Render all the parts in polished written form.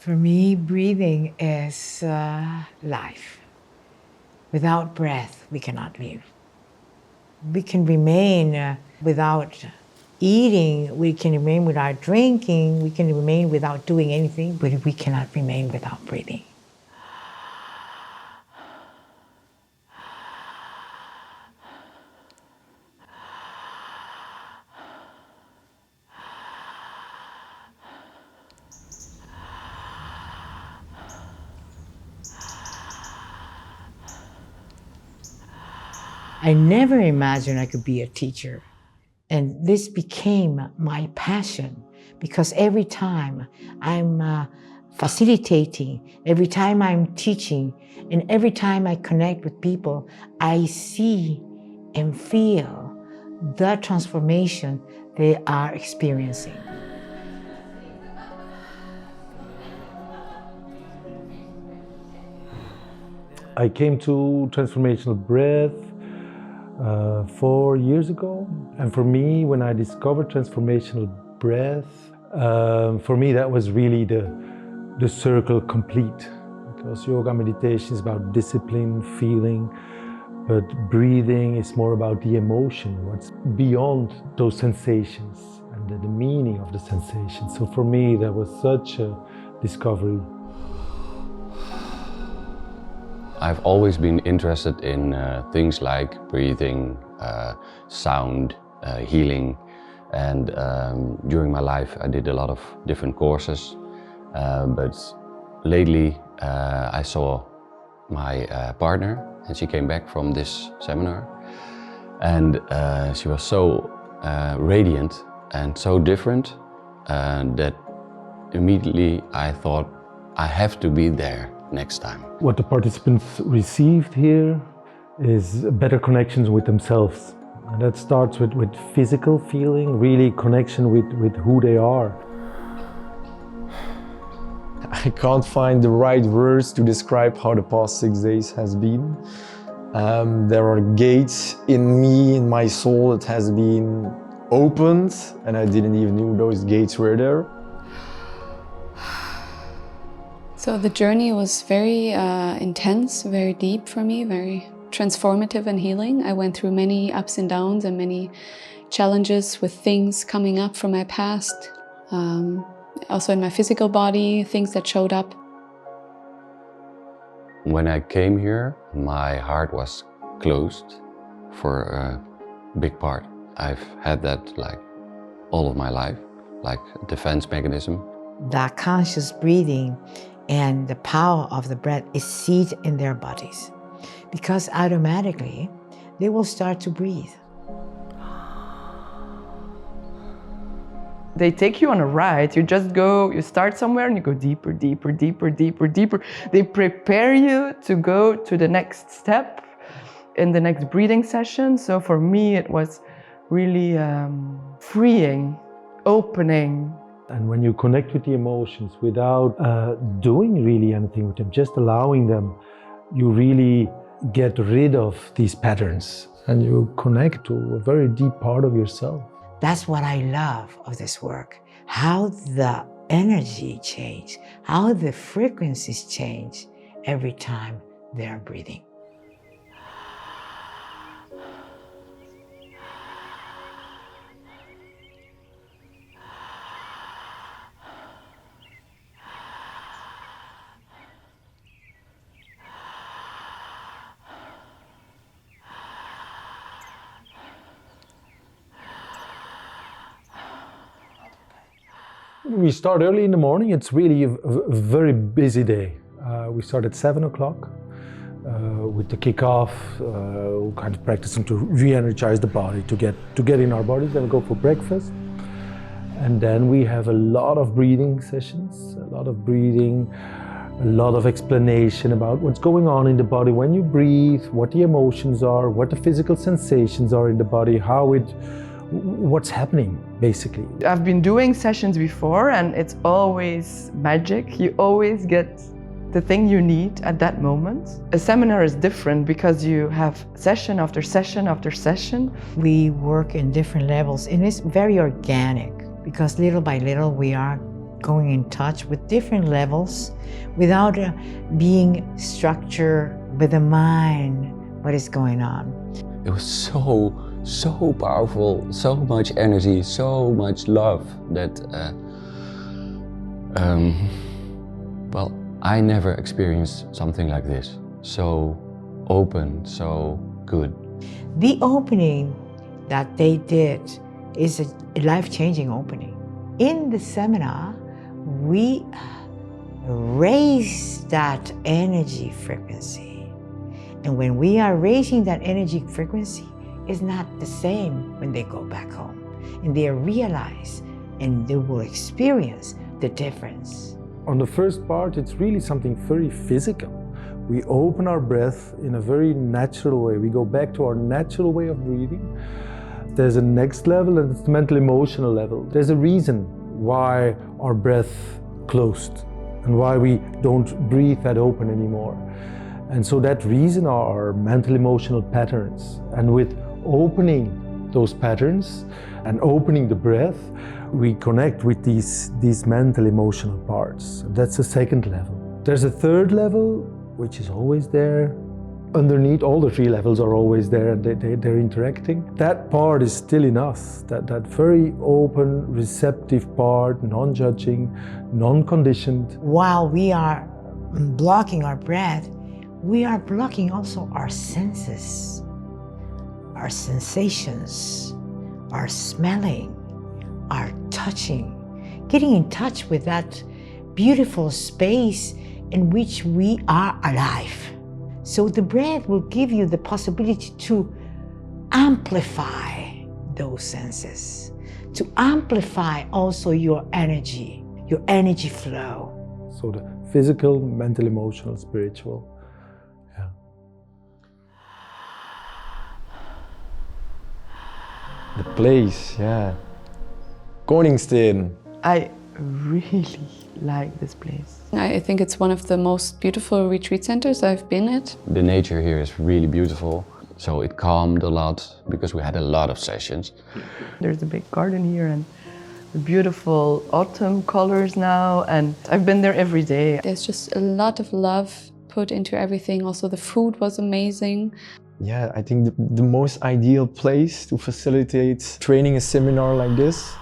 For me, breathing is life. Without breath, we cannot live. We can remain without eating, we can remain without drinking, we can remain without doing anything, but we cannot remain without breathing. I never imagined I could be a teacher. And this became my passion because every time I'm facilitating, every time I'm teaching, and every time I connect with people, I see and feel the transformation they are experiencing. I came to Transformational Breath 4 years ago, and for me, when I discovered Transformational Breath, for me that was really the circle complete, because yoga meditation is about discipline, feeling, but breathing is more about the emotion, what's beyond those sensations and the meaning of the sensations. So for me, that was such a discovery. I've always been interested in things like breathing, sound, healing, and during my life I did a lot of different courses, but lately I saw my partner, and she came back from this seminar, and she was so radiant and so different that immediately I thought I have to be there next time. What the participants received here is better connections with themselves. And that starts with physical feeling, really connection with who they are. I can't find the right words to describe how the past 6 days has been. There are gates in me, in my soul, that has been opened, and I didn't even know those gates were there. So the journey was very intense, very deep for me, very transformative and healing. I went through many ups and downs and many challenges with things coming up from my past. Also in my physical body, things that showed up. When I came here, my heart was closed for a big part. I've had that like all of my life, like a defense mechanism. That conscious breathing and the power of the breath is seated in their bodies, because automatically they will start to breathe. They take you on a ride. You just go, you start somewhere and you go deeper, deeper, deeper, deeper, deeper. They prepare you to go to the next step in the next breathing session. So for me, it was really freeing, opening. And when you connect with the emotions without doing really anything with them, just allowing them, you really get rid of these patterns and you connect to a very deep part of yourself. That's what I love of this work, how the energy change, how the frequencies change every time they're breathing. We start early in the morning. It's really a very busy day. We start at 7 o'clock with the kickoff, kind of practicing to re-energize the body, to get in our bodies. Then we go for breakfast. And then we have a lot of breathing sessions, a lot of explanation about what's going on in the body when you breathe, what the emotions are, what the physical sensations are in the body, what's happening, basically. I've been doing sessions before and it's always magic. You always get the thing you need at that moment. A seminar is different because you have session after session after session. We work in different levels and it's very organic because little by little we are going in touch with different levels without being structured by the mind, what is going on. It was so powerful, so much energy, so much love that, well, I never experienced something like this. So open, so good. The opening that they did is a life-changing opening. In the seminar, we raise that energy frequency. And when we are raising that energy frequency, it's not the same when they go back home. And they realize and they will experience the difference. On the first part, it's really something very physical. We open our breath in a very natural way. We go back to our natural way of breathing. There's a next level, and it's the mental emotional level. There's a reason why our breath closed and why we don't breathe that open anymore. And so that reason are our mental emotional patterns. And with opening those patterns and opening the breath, we connect with these mental emotional parts. That's the second level. There's a third level, which is always there. Underneath, all the three levels are always there, and they're interacting. That part is still in us, that very open, receptive part, non-judging, non-conditioned. While we are blocking our breath, we are blocking also our senses, our sensations, our smelling, our touching, getting in touch with that beautiful space in which we are alive. So the breath will give you the possibility to amplify those senses, to amplify also your energy flow. So the physical, mental, emotional, spiritual. Yeah. The place, yeah. Koningsteen. I really like this place. I think it's one of the most beautiful retreat centers I've been at. The nature here is really beautiful, so it calmed a lot because we had a lot of sessions. There's a big garden here and the beautiful autumn colors now, and I've been there every day. There's just a lot of love put into everything. Also, the food was amazing. Yeah, I think the most ideal place to facilitate training a seminar like this.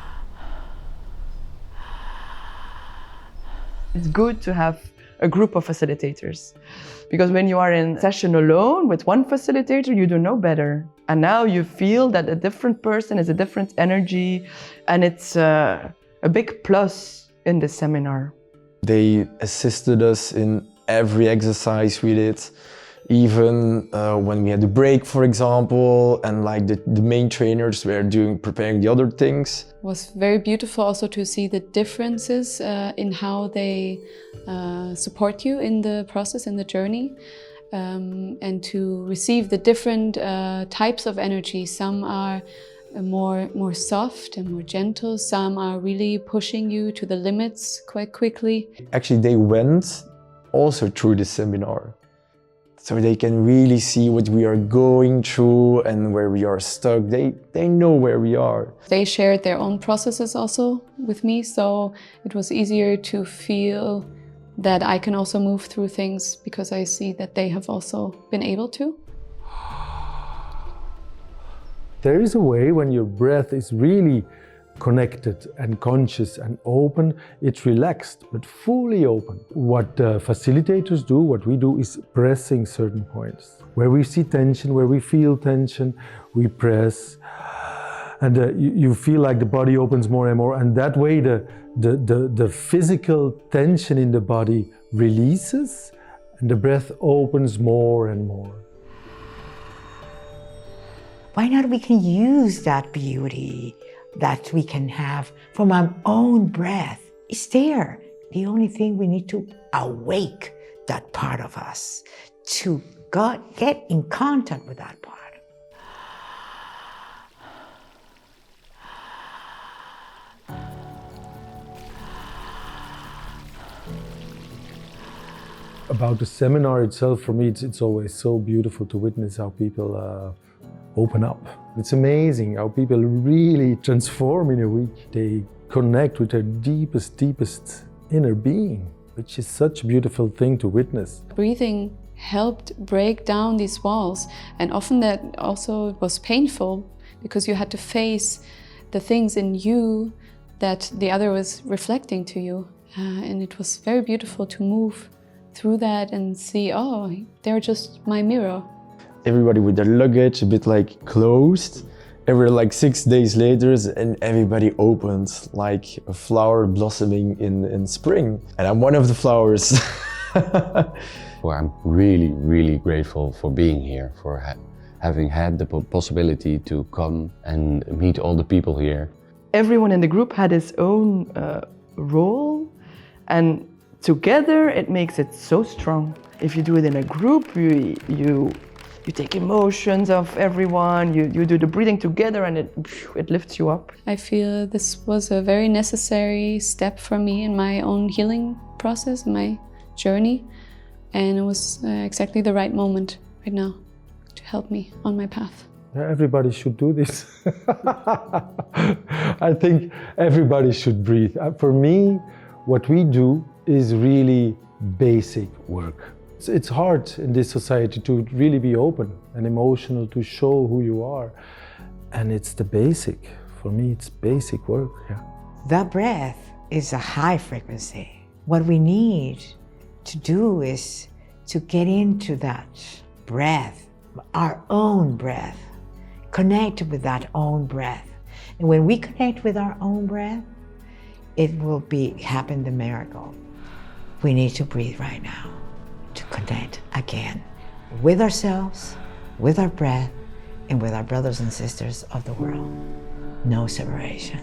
It's good to have a group of facilitators, because when you are in session alone with one facilitator, you don't know better. And now you feel that a different person is a different energy, and it's a big plus in the seminar. They assisted us in every exercise we did, even when we had a break, for example, and like the main trainers were preparing the other things. It was very beautiful also to see the differences in how they support you in the process, in the journey, and to receive the different types of energy. Some are more soft and more gentle. Some are really pushing you to the limits quite quickly. Actually, they went also through the seminar, so they can really see what we are going through and where we are stuck. They know where we are. They shared their own processes also with me, so it was easier to feel that I can also move through things because I see that they have also been able to. There is a way when your breath is really connected and conscious and open, it's relaxed, but fully open. What facilitators do, what we do, is pressing certain points. Where we see tension, where we feel tension, we press. And you feel like the body opens more and more, and that way the physical tension in the body releases, and the breath opens more and more. Why not we can use that beauty that we can have from our own breath? It's there. The only thing we need to awake that part of us, to get in contact with that part. About the seminar itself, for me, it's always so beautiful to witness how people open up. It's amazing how people really transform in a week. They connect with their deepest, deepest inner being, which is such a beautiful thing to witness. Breathing helped break down these walls, and often that also was painful because you had to face the things in you that the other was reflecting to you. And it was very beautiful to move through that and see, oh, they're just my mirror. Everybody with their luggage a bit like closed. Every like 6 days later, and everybody opened like a flower blossoming in spring. And I'm one of the flowers. Well, I'm really, really grateful for being here, for having had the possibility to come and meet all the people here. Everyone in the group had his own role, and together it makes it so strong. If you do it in a group, you take emotions of everyone, you do the breathing together, and it lifts you up. I feel this was a very necessary step for me in my own healing process, my journey, and it was exactly the right moment right now to help me on my path. Yeah, everybody should do this. I think everybody should breathe. For me, what we do is really basic work. It's hard in this society to really be open and emotional, to show who you are. And it's the basic. For me, it's basic work. Yeah. The breath is a high frequency. What we need to do is to get into that breath, our own breath, connect with that own breath. And when we connect with our own breath, it will happen the miracle. We need to breathe right now to connect again with ourselves, with our breath, and with our brothers and sisters of the world. No separation.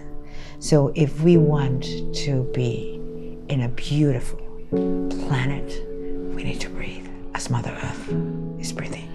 So if we want to be in a beautiful planet, we need to breathe as Mother Earth is breathing.